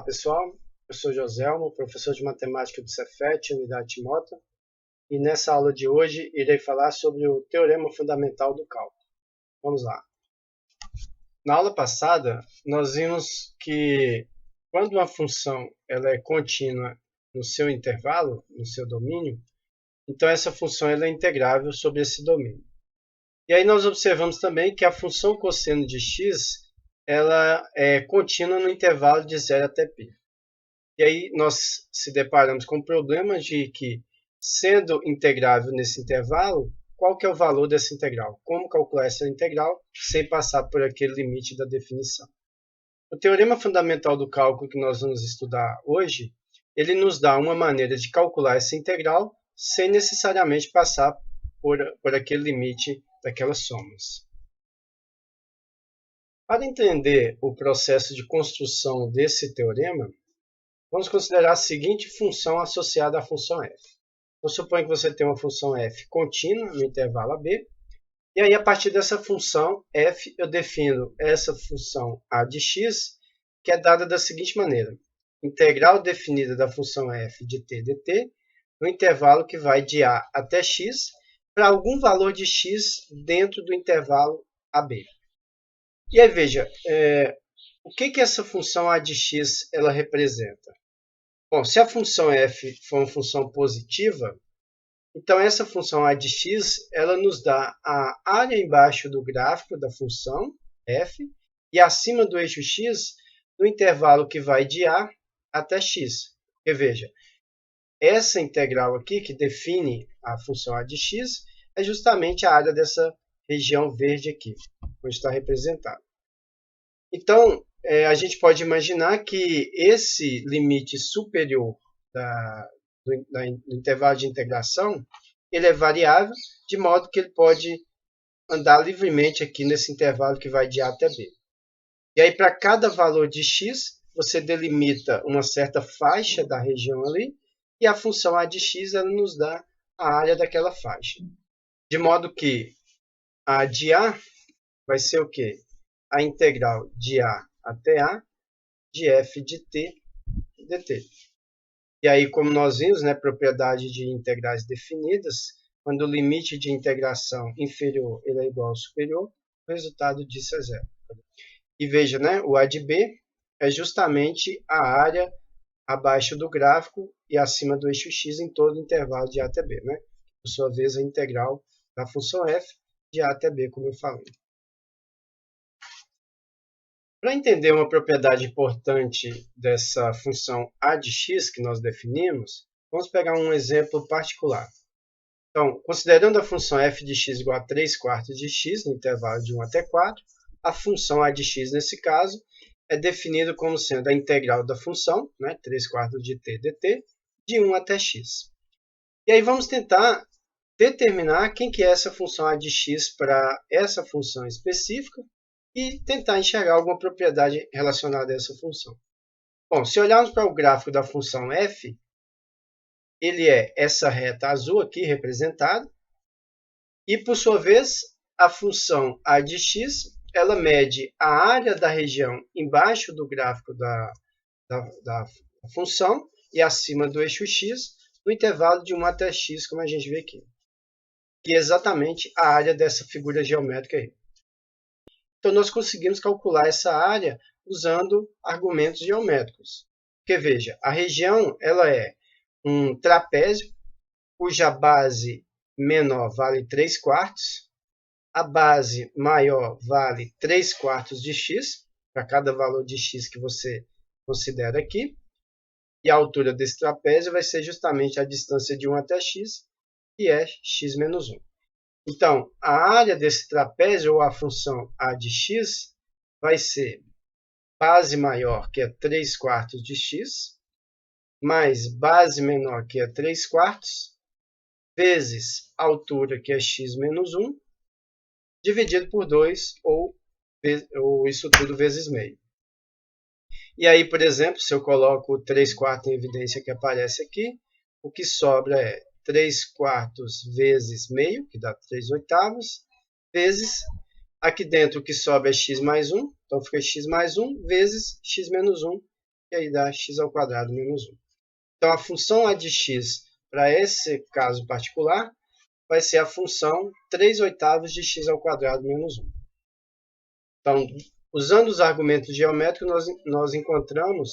pessoal, eu sou Joselmo, professor de matemática do Cefet, unidade Timóteo, e nessa aula de hoje irei falar sobre o teorema fundamental do cálculo. Vamos lá. Na aula passada, nós vimos que quando uma função ela é contínua no seu intervalo, no seu domínio, então essa função ela é integrável sobre esse domínio. E aí nós observamos também que a função cosseno de x ela é contínua no intervalo de 0 até π. E aí nós se deparamos com o problema de que, sendo integrável nesse intervalo, qual que é o valor dessa integral? Como calcular essa integral sem passar por aquele limite da definição? O teorema fundamental do cálculo que nós vamos estudar hoje, ele nos dá uma maneira de calcular essa integral sem necessariamente passar por aquele limite daquelas somas. Para entender o processo de construção desse teorema, vamos considerar a seguinte função associada à função f. Eu suponho que você tem uma função f contínua no intervalo AB, e aí a partir dessa função f eu defino essa função a de x, que é dada da seguinte maneira: integral definida da função f de t dt, no intervalo que vai de a até x, para algum valor de x dentro do intervalo AB. E aí veja, o que essa função a de x ela representa? Bom, se a função f for uma função positiva, então essa função a de x ela nos dá a área embaixo do gráfico da função f e acima do eixo x no intervalo que vai de a até x. Porque veja, essa integral aqui que define a função a de x é justamente a área dessa região verde aqui, onde está representado. Então, a gente pode imaginar que esse limite superior do intervalo de integração, ele é variável, de modo que ele pode andar livremente aqui nesse intervalo que vai de a até b. E aí, para cada valor de x, você delimita uma certa faixa da região ali, e a função a de x ela nos dá a área daquela faixa. De modo que a de a vai ser o quê? A integral de a até a de f de t dt. E aí, como nós vimos, né, propriedade de integrais definidas, quando o limite de integração inferior ele é igual ao superior, o resultado disso é zero. E veja, né, o a de b é justamente a área abaixo do gráfico e acima do eixo x em todo o intervalo de a até b, né? Por sua vez, a integral da função f de a até b, como eu falei. Para entender uma propriedade importante dessa função a de x que nós definimos, vamos pegar um exemplo particular. Então, considerando a função f de x igual a 3/4 de x no intervalo de 1 até 4, a função a de x, nesse caso, é definida como sendo a integral da função, né, 3/4 de t dt, de 1 até x. E aí vamos tentar determinar quem que é essa função a de x para essa função específica, e tentar enxergar alguma propriedade relacionada a essa função. Bom, se olharmos para o gráfico da função f, ele é essa reta azul aqui representada, e por sua vez, a função a de x, ela mede a área da região embaixo do gráfico da função e acima do eixo x, no intervalo de 1 até x, como a gente vê aqui, que é exatamente a área dessa figura geométrica aí. Então, nós conseguimos calcular essa área usando argumentos geométricos. Porque, veja, a região ela é um trapézio cuja base menor vale 3/4, a base maior vale 3/4 de x, para cada valor de x que você considera aqui, e a altura desse trapézio vai ser justamente a distância de 1 até x, que é x menos 1. Então, a área desse trapézio, ou a função a de x, vai ser base maior, que é 3/4 de x, mais base menor, que é 3/4, vezes altura, que é x menos 1, dividido por 2, ou isso tudo vezes meio. E aí, por exemplo, se eu coloco o 3/4 em evidência que aparece aqui, o que sobra é 3/4 vezes meio, que dá 3/8, vezes, aqui dentro o que sobra é x mais 1, então fica x mais 1 vezes x menos 1, e aí dá x ao quadrado menos 1. Então, a função a de x, para esse caso particular, vai ser a função 3/8 de x ao quadrado menos 1. Então, usando os argumentos geométricos, nós encontramos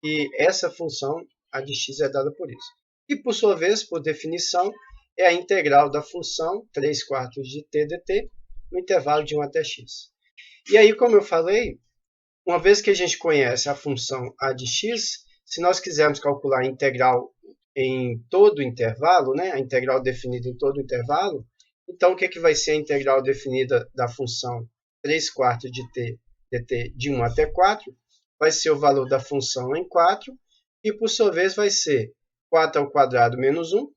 que essa função, a de x, é dada por isso. E, por sua vez, por definição, é a integral da função 3/4 de t dt no intervalo de 1 até x. E aí, como eu falei, uma vez que a gente conhece a função a de x, se nós quisermos calcular a integral em todo o intervalo, né, a integral definida em todo o intervalo, então o que, que vai ser a integral definida da função 3/4 de t dt de 1 até 4? Vai ser o valor da função em 4, e por sua vez vai ser 4 ao quadrado menos 1,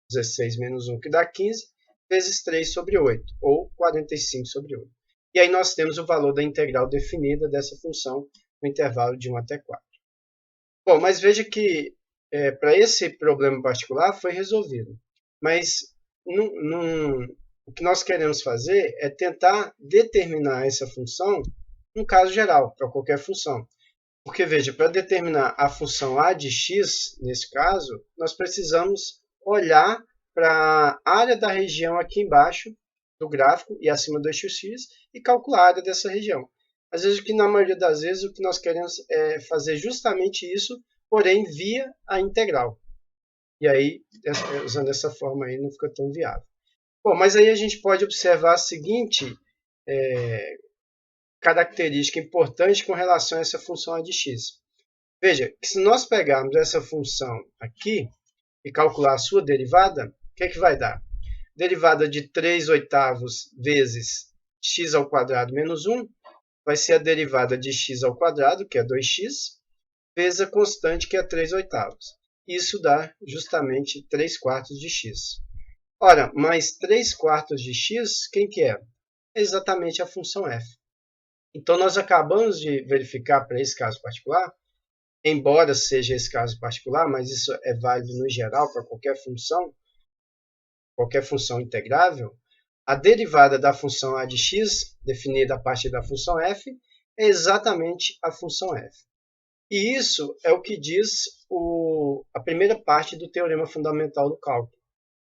16 menos 1 que dá 15, vezes 3 sobre 8, ou 45 sobre 8. E aí nós temos o valor da integral definida dessa função no intervalo de 1 até 4. Bom, mas veja que para esse problema particular foi resolvido. Mas o que nós queremos fazer é tentar determinar essa função num caso geral, para qualquer função. Porque, veja, para determinar a função a de x, nesse caso, nós precisamos olhar para a área da região aqui embaixo do gráfico e acima do eixo x e calcular a área dessa região. Às vezes, na maioria das vezes, o que nós queremos é fazer justamente isso, porém via a integral. E aí, usando essa forma aí, não fica tão viável. Bom, mas aí a gente pode observar a seguinte característica importante com relação a essa função a de x. Veja, que se nós pegarmos essa função aqui e calcular a sua derivada, o que é que vai dar? Derivada de 3/8 vezes x ao quadrado menos 1 vai ser a derivada de x ao quadrado, que é 2x, vezes a constante, que é 3/8. Isso dá justamente 3/4 de x. Ora, mais 3/4 de x, quem que é? É exatamente a função f. Então, nós acabamos de verificar para esse caso particular, embora seja esse caso particular, mas isso é válido no geral para qualquer função integrável, a derivada da função a de x, definida a partir da função f, é exatamente a função f. E isso é o que diz a primeira parte do teorema fundamental do cálculo.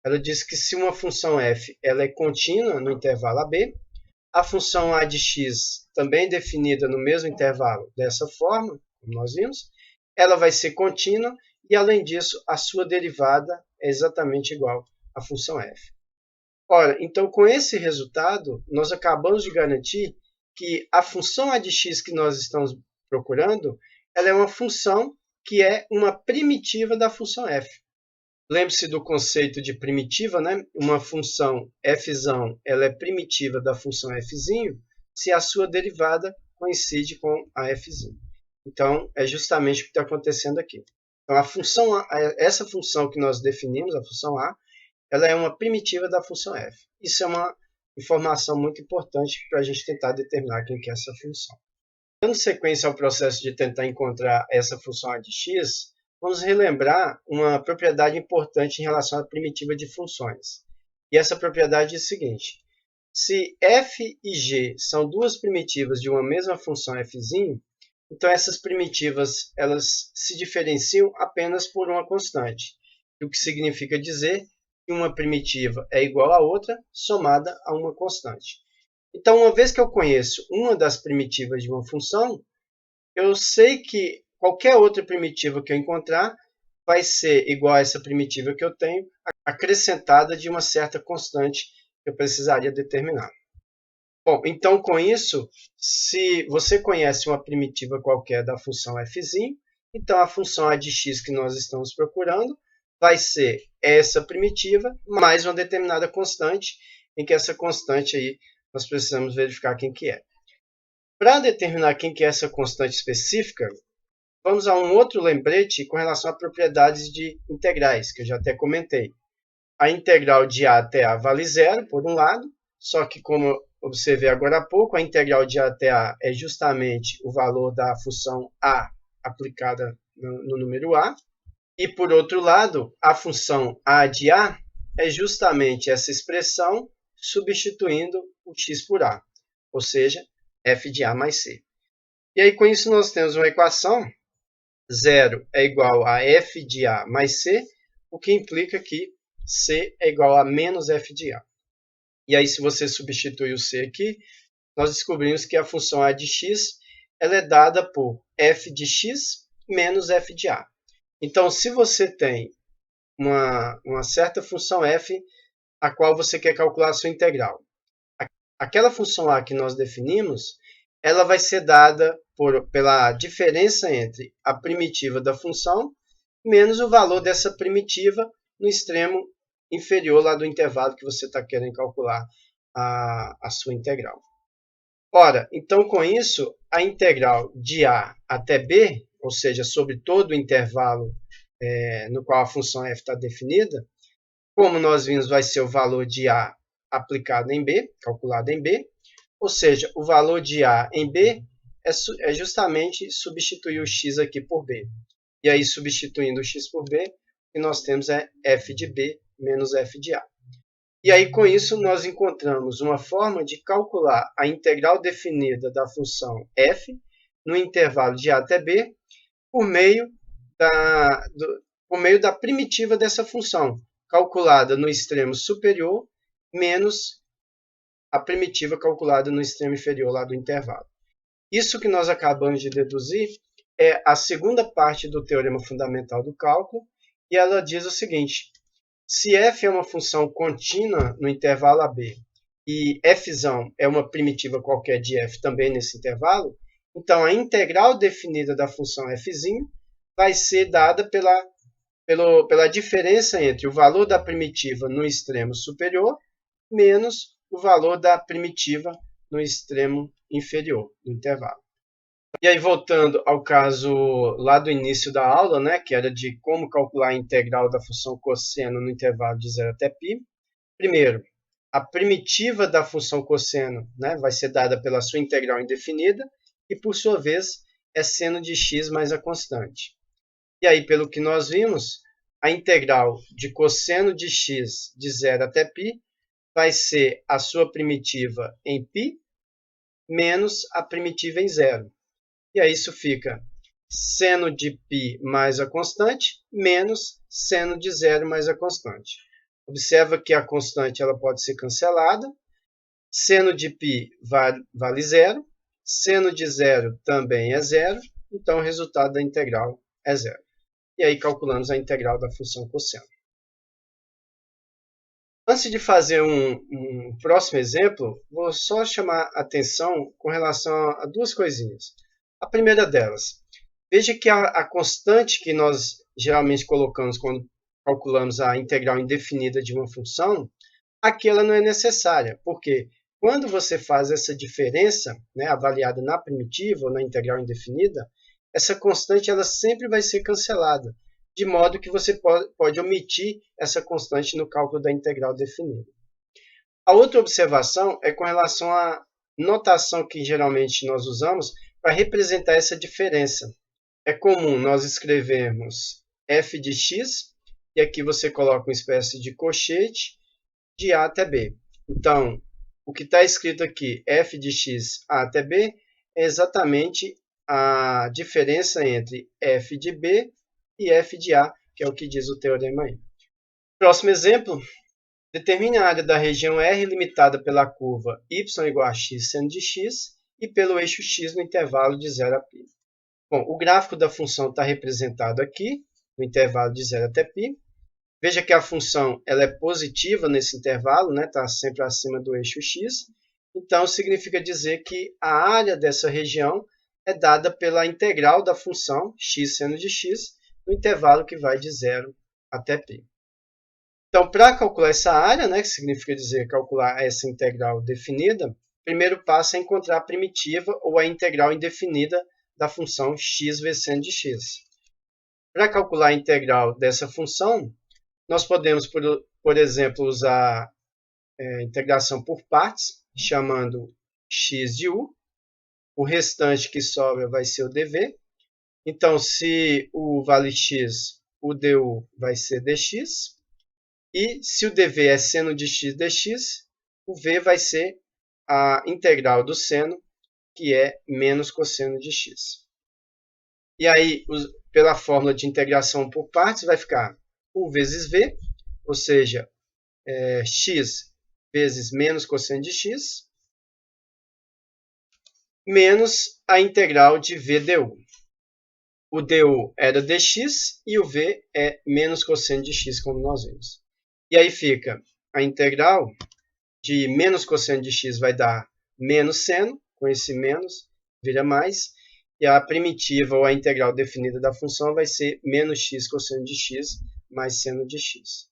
Ela diz que se uma função f ela é contínua no intervalo AB, a função a de x, também definida no mesmo intervalo dessa forma, como nós vimos, ela vai ser contínua e, além disso, a sua derivada é exatamente igual à função f. Ora, então, com esse resultado, nós acabamos de garantir que a função a de x que nós estamos procurando, ela é uma função que é uma primitiva da função f. Lembre-se do conceito de primitiva, né? Uma função f ela é primitiva da função f se a sua derivada coincide com a f. Então, é justamente o que está acontecendo aqui. Então, essa função que nós definimos, a função a, ela é uma primitiva da função f. Isso é uma informação muito importante para a gente tentar determinar quem que é essa função. Dando sequência ao processo de tentar encontrar essa função a de x, vamos relembrar uma propriedade importante em relação à primitiva de funções. E essa propriedade é a seguinte: se f e g são duas primitivas de uma mesma função f, então essas primitivas elas se diferenciam apenas por uma constante, o que significa dizer que uma primitiva é igual à outra somada a uma constante. Então, uma vez que eu conheço uma das primitivas de uma função, eu sei que qualquer outra primitiva que eu encontrar vai ser igual a essa primitiva que eu tenho, acrescentada de uma certa constante que eu precisaria determinar. Bom, então com isso, se você conhece uma primitiva qualquer da função f, então a função a de x que nós estamos procurando vai ser essa primitiva mais uma determinada constante, em que essa constante aí nós precisamos verificar quem que é. Para determinar quem que é essa constante específica, vamos a um outro lembrete com relação a propriedades de integrais, que eu já até comentei. A integral de a até a vale zero, por um lado, só que como eu observei agora há pouco, a integral de a até a é justamente o valor da função a aplicada no número a. E, por outro lado, a função a de a é justamente essa expressão substituindo o x por a, ou seja, f de a mais c. E aí, com isso, nós temos uma equação 0 é igual a f de A mais C, o que implica que C é igual a menos f de A. E aí, se você substituir o C aqui, nós descobrimos que a função A de x ela é dada por f de x menos f de A. Então, se você tem uma certa função f, a qual você quer calcular a sua integral, aquela função A que nós definimos, ela vai ser dada pela diferença entre a primitiva da função menos o valor dessa primitiva no extremo inferior lá do intervalo que você está querendo calcular a sua integral. Ora, então com isso, a integral de A até B, ou seja, sobre todo o intervalo no qual a função f está definida, como nós vimos, vai ser o valor de A aplicado em B, calculado em B, ou seja, o valor de A em B é justamente substituir o x aqui por B. E aí, substituindo o x por B, o que nós temos é f de B menos f de A. E aí, com isso, nós encontramos uma forma de calcular a integral definida da função f no intervalo de A até B por meio da primitiva dessa função, calculada no extremo superior menos a primitiva calculada no extremo inferior lá do intervalo. Isso que nós acabamos de deduzir é a segunda parte do teorema fundamental do cálculo, e ela diz o seguinte: se f é uma função contínua no intervalo AB e f é uma primitiva qualquer de f também nesse intervalo, então a integral definida da função f vai ser dada pela diferença entre o valor da primitiva no extremo superior menos o valor da primitiva no extremo inferior do intervalo. E aí, voltando ao caso lá do início da aula, né, que era de como calcular a integral da função cosseno no intervalo de 0 até π. Primeiro, a primitiva da função cosseno, né, vai ser dada pela sua integral indefinida e, por sua vez, é seno de x mais a constante. E aí, pelo que nós vimos, a integral de cosseno de x de 0 até π vai ser a sua primitiva em π menos a primitiva em 0. E aí isso fica seno de π mais a constante menos seno de 0 mais a constante. Observa que a constante ela pode ser cancelada. Seno de π vale 0. Seno de 0 também é 0. Então o resultado da integral é 0. E aí calculamos a integral da função cosseno. Antes de fazer um próximo exemplo, vou só chamar a atenção com relação a duas coisinhas. A primeira delas, veja que a constante que nós geralmente colocamos quando calculamos a integral indefinida de uma função, aqui ela não é necessária, porque quando você faz essa diferença, né, avaliada na primitiva ou na integral indefinida, essa constante ela sempre vai ser cancelada, de modo que você pode omitir essa constante no cálculo da integral definida. A outra observação é com relação à notação que geralmente nós usamos para representar essa diferença. É comum nós escrevermos f de x, e aqui você coloca uma espécie de colchete de A até B. Então, o que está escrito aqui, f de x A até B, é exatamente a diferença entre f de B e f de A, que é o que diz o teorema aí. Próximo exemplo, determine a área da região R limitada pela curva y igual a x seno de x e pelo eixo x no intervalo de 0 a π. Bom, o gráfico da função está representado aqui, no intervalo de 0 até π. Veja que a função ela é positiva nesse intervalo, está sempre acima do eixo x. Então, significa dizer que a área dessa região é dada pela integral da função x seno de x, no intervalo que vai de 0 até π. Então, para calcular essa área, que significa dizer calcular essa integral definida, o primeiro passo é encontrar a primitiva ou a integral indefinida da função x vezes seno de x. Para calcular a integral dessa função, nós podemos, por exemplo, usar integração por partes, chamando x de u. O restante que sobra vai ser o dv. Então, se u vale x, o du vai ser dx. E se o dv é seno de x dx, o v vai ser a integral do seno, que é menos cosseno de x. E aí, pela fórmula de integração por partes, vai ficar U vezes V, ou seja, x vezes menos cosseno de x, menos a integral de v du. O du era dx e o v é menos cosseno de x, como nós vimos. E aí fica a integral de menos cosseno de x vai dar menos seno, com esse menos vira mais, e a primitiva ou a integral definida da função vai ser menos x cosseno de x mais seno de x.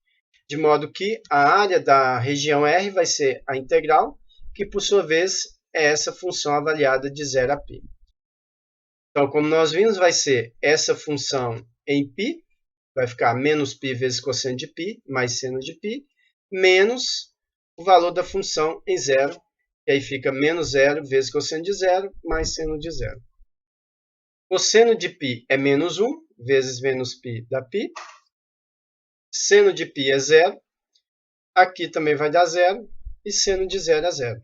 De modo que a área da região R vai ser a integral, que por sua vez é essa função avaliada de 0 a π. Então, como nós vimos, vai ser essa função em π, vai ficar menos π vezes cosseno de π, mais seno de π, menos o valor da função em 0, e aí fica menos 0 vezes cosseno de 0, mais seno de 0. Cosseno de π é menos 1, vezes menos π dá π. Seno de π é 0. Aqui também vai dar 0, e seno de 0 é 0.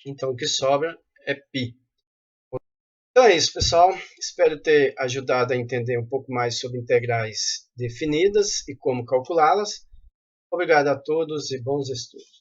Então, o que sobra é π. Então é isso, pessoal. Espero ter ajudado a entender um pouco mais sobre integrais definidas e como calculá-las. Obrigado a todos e bons estudos.